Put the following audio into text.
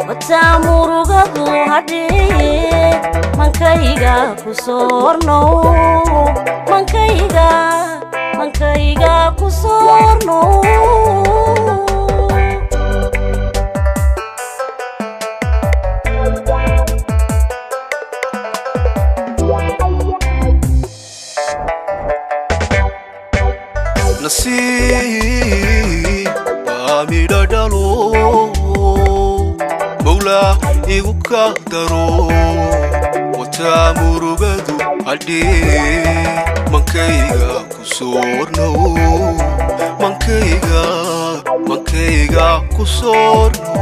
وتامرغدو هدي mankayga ku soorno mankayga ku soorno nasiib amida dalo mawla igu ka daro وتامرغدو هدي mankayga ku soorno mankayga ku soorno